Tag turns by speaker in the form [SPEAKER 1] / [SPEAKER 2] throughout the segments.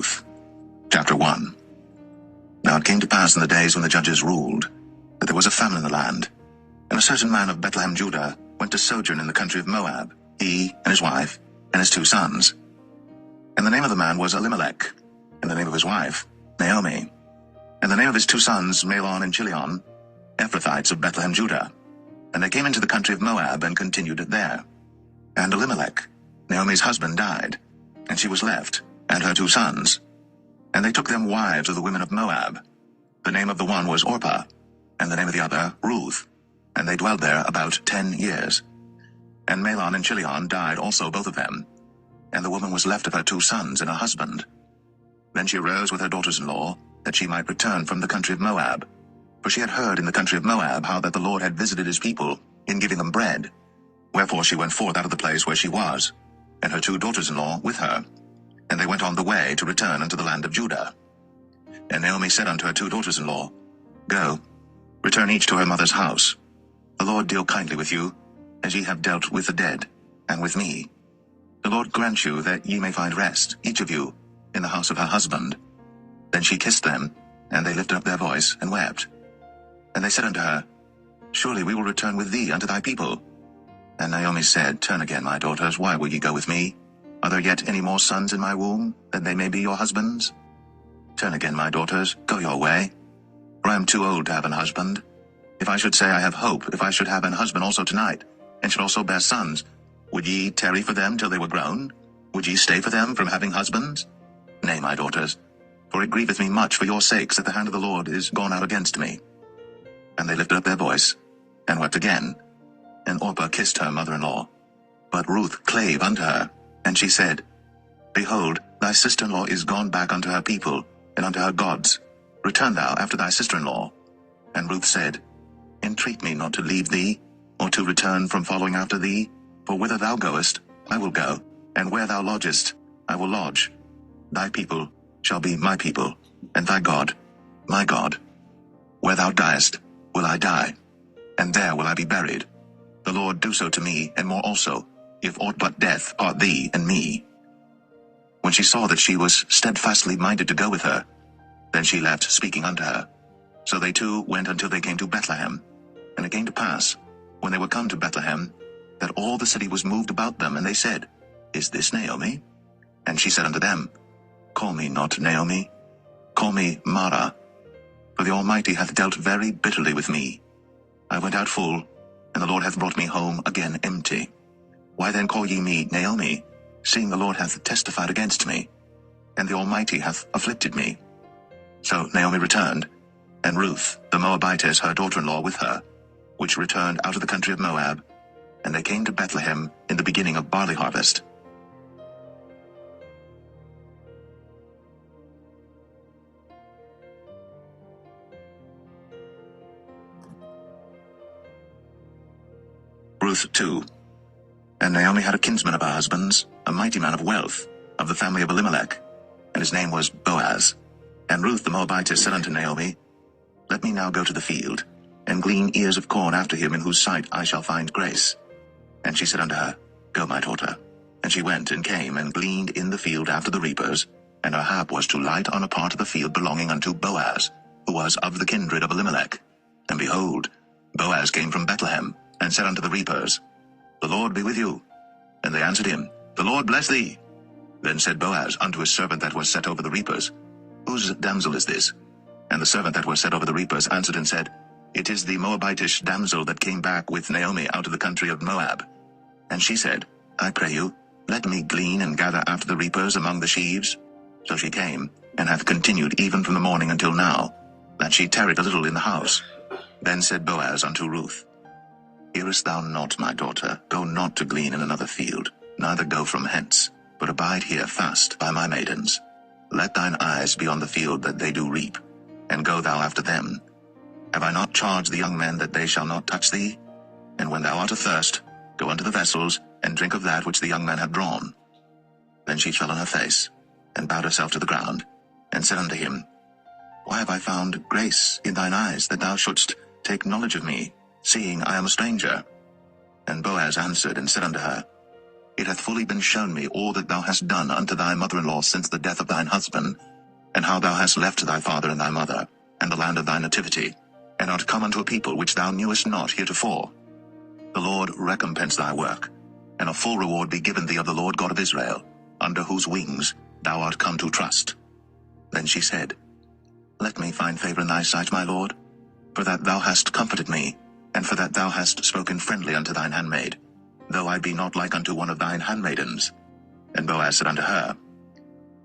[SPEAKER 1] Ruth. Chapter 1. Now it came to pass in the days when the judges ruled, that there was a famine in the land, and a certain man of Bethlehem, Judah, went to sojourn in the country of Moab, he and his wife and his 2 sons. And the name of the man was Elimelech, and the name of his wife Naomi, and the name of his 2 sons Mahlon and Chilion, Ephrathites of Bethlehem, Judah. And they came into the country of Moab and continued there. And Elimelech, Naomi's husband, died, and she was left, and her 2 sons. And they took them wives of the women of Moab. The name of the one was Orpah, and the name of the other Ruth. And they dwelled there about 10 years. And Mahlon and Chilion died also, both of them. And the woman was left of her 2 sons and her husband. Then she arose with her daughters-in-law, that she might return from the country of Moab. For she had heard in the country of Moab how that the Lord had visited his people in giving them bread. Wherefore she went forth out of the place where she was, and her 2 daughters-in-law with her. And they went on the way to return unto the land of Judah. And Naomi said unto her 2 daughters-in-law, Go, return each to her mother's house. The Lord deal kindly with you, as ye have dealt with the dead, and with me. The Lord grant you that ye may find rest, each of you, in the house of her husband. Then she kissed them, and they lifted up their voice, and wept. And they said unto her, Surely we will return with thee unto thy people. And Naomi said, Turn again, my daughters, why will ye go with me? Are there yet any more sons in my womb, that they may be your husbands? Turn again, my daughters, go your way. For I am too old to have an husband. If I should say I have hope, if I should have an husband also tonight, and should also bear sons, would ye tarry for them till they were grown? Would ye stay for them from having husbands? Nay, my daughters, for it grieveth me much for your sakes that the hand of the Lord is gone out against me. And they lifted up their voice, and wept again. And Orpah kissed her mother-in-law. But Ruth clave unto her, and she said, Behold, thy sister-in-law is gone back unto her people, and unto her gods. Return thou after thy sister-in-law. And Ruth said, Entreat me not to leave thee, or to return from following after thee. For whither thou goest, I will go, and where thou lodgest, I will lodge. Thy people shall be my people, and thy God, my God. Where thou diest, will I die, and there will I be buried. The Lord do so to me, and more also, if aught but death part thee and me. When she saw that she was steadfastly minded to go with her, then she left speaking unto her. So they 2 went until they came to Bethlehem. And it came to pass, when they were come to Bethlehem, that all the city was moved about them, and they said, Is this Naomi? And she said unto them, Call me not Naomi, call me Mara, for the Almighty hath dealt very bitterly with me. I went out full, and the Lord hath brought me home again empty. Why then call ye me Naomi, seeing the Lord hath testified against me, and the Almighty hath afflicted me? So Naomi returned, and Ruth the Moabitess her daughter-in-law with her, which returned out of the country of Moab, and they came to Bethlehem in the beginning of barley harvest. Ruth 2. And Naomi had a kinsman of her husband's, a mighty man of wealth, of the family of Elimelech, and his name was Boaz. And Ruth the Moabitess said unto Naomi, Let me now go to the field, and glean ears of corn after him in whose sight I shall find grace. And she said unto her, Go, my daughter. And she went and came and gleaned in the field after the reapers, and her hap was to light on a part of the field belonging unto Boaz, who was of the kindred of Elimelech. And behold, Boaz came from Bethlehem, and said unto the reapers, The Lord be with you. And they answered him, The Lord bless thee. Then said Boaz unto his servant that was set over the reapers, Whose damsel is this? And the servant that was set over the reapers answered and said, It is the Moabitish damsel that came back with Naomi out of the country of Moab. And she said, I pray you, let me glean and gather after the reapers among the sheaves. So she came, and hath continued even from the morning until now, that she tarried a little in the house. Then said Boaz unto Ruth, Hearest thou not, my daughter? Go not to glean in another field, neither go from hence, but abide here fast by my maidens. Let thine eyes be on the field that they do reap, and go thou after them. Have I not charged the young men that they shall not touch thee? And when thou art athirst, go unto the vessels, and drink of that which the young men have drawn. Then she fell on her face, and bowed herself to the ground, and said unto him, Why have I found grace in thine eyes, that thou shouldst take knowledge of me, seeing I am a stranger? And Boaz answered and said unto her, it hath fully been shown me all that thou hast done unto thy mother-in-law since the death of thine husband, and how thou hast left thy father and thy mother, and the land of thy nativity, and art come unto a people which thou knewest not heretofore. The Lord recompense thy work, and a full reward be given thee of the Lord God of Israel, under whose wings thou art come to trust. Then she said, Let me find favor in thy sight, my lord, for that thou hast comforted me, and for that thou hast spoken friendly unto thine handmaid, though I be not like unto one of thine handmaidens. And Boaz said unto her,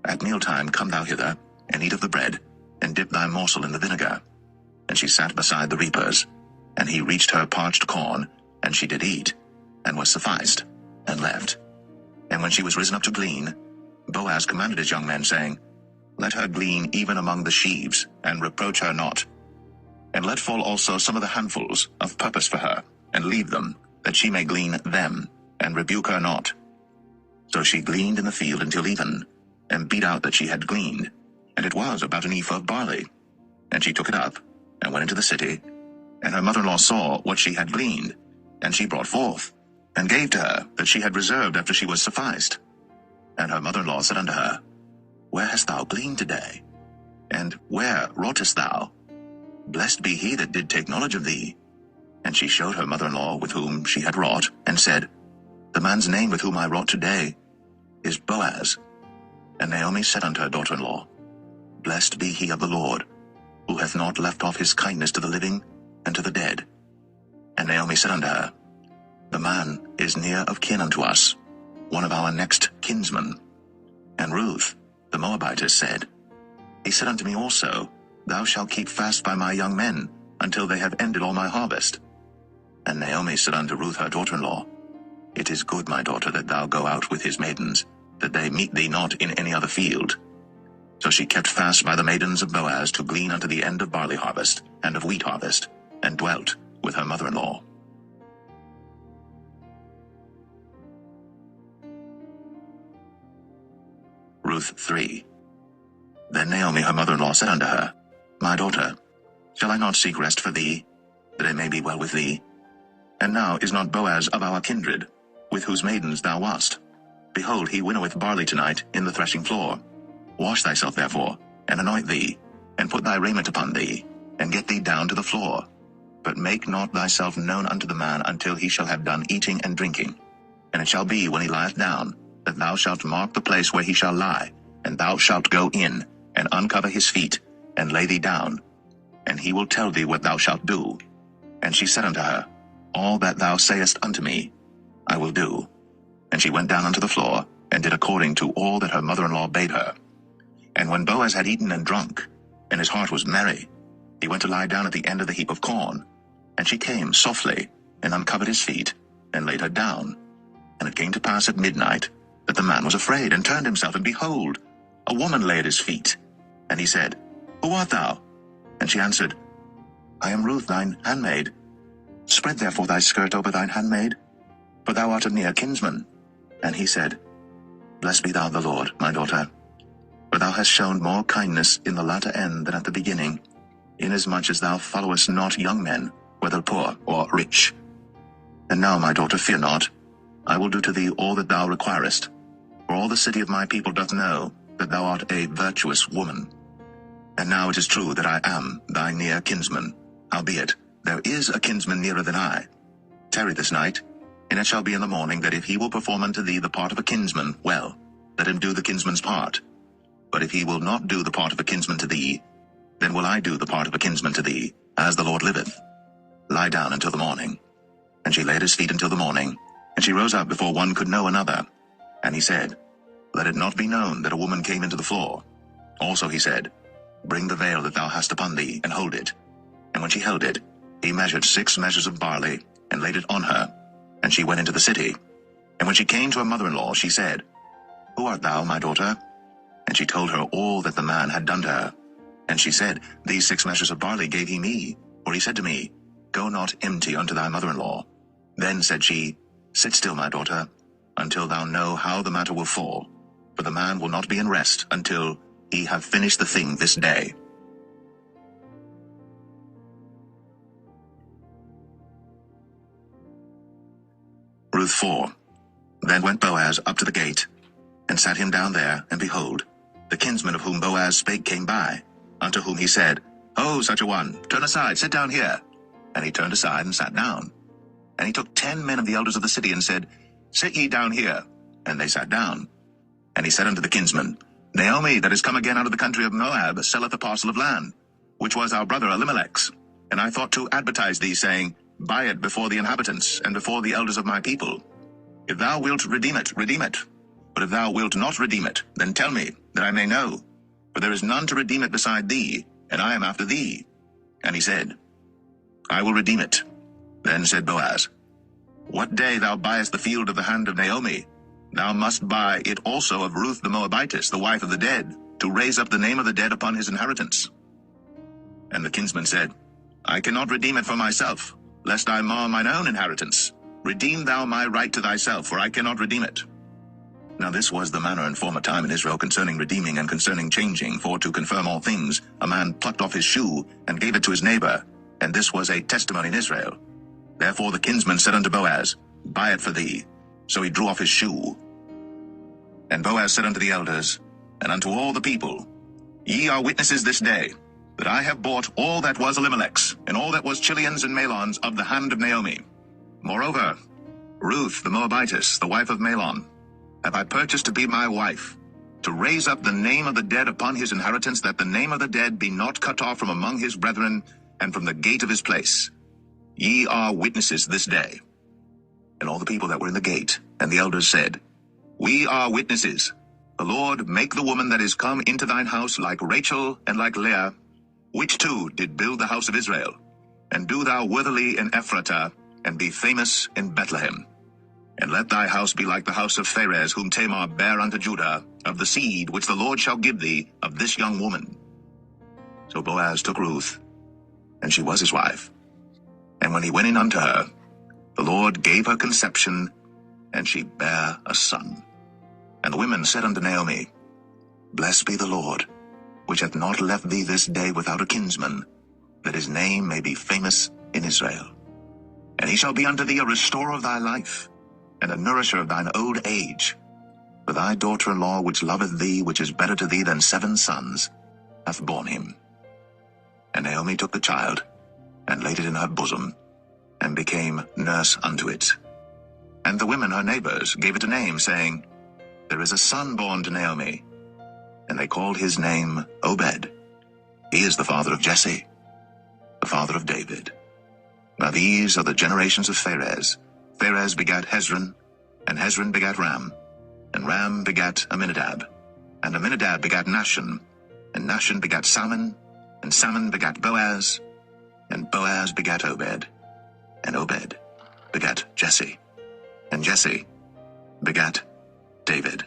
[SPEAKER 1] At mealtime come thou hither, and eat of the bread, and dip thy morsel in the vinegar. And she sat beside the reapers, and he reached her parched corn, and she did eat, and was sufficed, and left. And when she was risen up to glean, Boaz commanded his young men, saying, Let her glean even among the sheaves, and reproach her not. And let fall also some of the handfuls of purpose for her, and leave them, that she may glean them, and rebuke her not. So she gleaned in the field until even, and beat out that she had gleaned, and it was about an ephah of barley. And she took it up, and went into the city, and her mother-in-law saw what she had gleaned, and she brought forth, and gave to her that she had reserved after she was sufficed. And her mother-in-law said unto her, Where hast thou gleaned today? And where wroughtest thou? Blessed be he that did take knowledge of thee. And she showed her mother-in-law with whom she had wrought, and said, The man's name with whom I wrought today is Boaz. And Naomi said unto her daughter-in-law, Blessed be he of the Lord, who hath not left off his kindness to the living and to the dead. And Naomi said unto her, The man is near of kin unto us, one of our next kinsmen. And Ruth, the Moabitess, said, He said unto me also, Thou shalt keep fast by my young men, until they have ended all my harvest. And Naomi said unto Ruth her daughter-in-law, It is good, my daughter, that thou go out with his maidens, that they meet thee not in any other field. So she kept fast by the maidens of Boaz to glean unto the end of barley harvest, and of wheat harvest, and dwelt with her mother-in-law. Ruth 3. Then Naomi her mother-in-law said unto her, My daughter, shall I not seek rest for thee, that it may be well with thee? And now is not Boaz of our kindred, with whose maidens thou wast? Behold, he winnoweth barley tonight in the threshing floor. Wash thyself therefore, and anoint thee, and put thy raiment upon thee, and get thee down to the floor. But make not thyself known unto the man until he shall have done eating and drinking. And it shall be, when he lieth down, that thou shalt mark the place where he shall lie, and thou shalt go in, and uncover his feet, and lay thee down, and he will tell thee what thou shalt do. And she said unto her, All that thou sayest unto me, I will do. And she went down unto the floor, and did according to all that her mother-in-law bade her. And when Boaz had eaten and drunk, and his heart was merry, he went to lie down at the end of the heap of corn. And she came softly, and uncovered his feet, and laid her down. And it came to pass at midnight, that the man was afraid, and turned himself, and behold, a woman lay at his feet. And he said, Who art thou? And she answered, I am Ruth thine handmaid. Spread therefore thy skirt over thine handmaid, for thou art a near kinsman. And he said, Blessed be thou of the Lord, my daughter, for thou hast shown more kindness in the latter end than at the beginning, inasmuch as thou followest not young men, whether poor or rich. And now, my daughter, fear not. I will do to thee all that thou requirest, for all the city of my people doth know that thou art a virtuous woman. And now it is true that I am thy near kinsman, howbeit there is a kinsman nearer than I. Tarry this night, and it shall be in the morning that if he will perform unto thee the part of a kinsman, well, let him do the kinsman's part. But if he will not do the part of a kinsman to thee, then will I do the part of a kinsman to thee, as the Lord liveth. Lie down until the morning. And she laid his feet until the morning, and she rose up before one could know another. And he said, Let it not be known that a woman came into the floor. Also he said, Bring the veil that thou hast upon thee, and hold it. And when she held it, he measured 6 measures of barley, and laid it on her. And she went into the city. And when she came to her mother-in-law, she said, Who art thou, my daughter? And she told her all that the man had done to her. And she said, These 6 measures of barley gave he me. For he said to me, Go not empty unto thy mother-in-law. Then said she, Sit still, my daughter, until thou know how the matter will fall. For the man will not be in rest until he have finished the thing this day. Ruth 4. Then went Boaz up to the gate, and sat him down there, and behold, the kinsman of whom Boaz spake came by, unto whom he said, O such a one, turn aside, sit down here. And he turned aside and sat down. And he took 10 men of the elders of the city, and said, Sit ye down here. And they sat down. And he said unto the kinsman, Naomi, that is come again out of the country of Moab, selleth a parcel of land, which was our brother Elimelech's. And I thought to advertise thee, saying, Buy it before the inhabitants, and before the elders of my people. If thou wilt redeem it, redeem it. But if thou wilt not redeem it, then tell me, that I may know. For there is none to redeem it beside thee, and I am after thee. And he said, I will redeem it. Then said Boaz, What day thou buyest the field of the hand of Naomi, thou must buy it also of Ruth the Moabitess, the wife of the dead, to raise up the name of the dead upon his inheritance. And the kinsman said, I cannot redeem it for myself, lest I mar mine own inheritance. Redeem thou my right to thyself, for I cannot redeem it. Now this was the manner in former time in Israel concerning redeeming and concerning changing, for to confirm all things, a man plucked off his shoe, and gave it to his neighbor, and this was a testimony in Israel. Therefore the kinsman said unto Boaz, Buy it for thee. So he drew off his shoe. And Boaz said unto the elders, and unto all the people, Ye are witnesses this day, that I have bought all that was Elimelech's, and all that was Chilion's and Mahlon's of the hand of Naomi. Moreover, Ruth the Moabitess, the wife of Mahlon, have I purchased to be my wife, to raise up the name of the dead upon his inheritance, that the name of the dead be not cut off from among his brethren, and from the gate of his place. Ye are witnesses this day. And all the people that were in the gate, and the elders said, We are witnesses. The Lord make the woman that is come into thine house like Rachel and like Leah, which two did build the house of Israel. And do thou worthily in Ephratah, and be famous in Bethlehem. And let thy house be like the house of Pharez, whom Tamar bare unto Judah, of the seed which the Lord shall give thee of this young woman. So Boaz took Ruth, and she was his wife. And when he went in unto her, the Lord gave her conception, and she bare a son. And the women said unto Naomi, Blessed be the Lord, which hath not left thee this day without a kinsman, that his name may be famous in Israel. And he shall be unto thee a restorer of thy life, and a nourisher of thine old age. For thy daughter-in-law, which loveth thee, which is better to thee than 7 sons, hath borne him. And Naomi took the child, and laid it in her bosom, and became nurse unto it. And the women her neighbors gave it a name, saying, There is a son born to Naomi. And they called his name Obed. He is the father of Jesse, the father of David. Now these are the generations of Pharez. Pharez begat Hezron, and Hezron begat Ram, and Ram begat Amminadab, and Amminadab begat Nahshon, and Nahshon begat Salmon, and Salmon begat Boaz, and Boaz begat Obed, and Obed begat Jesse, and Jesse begat David.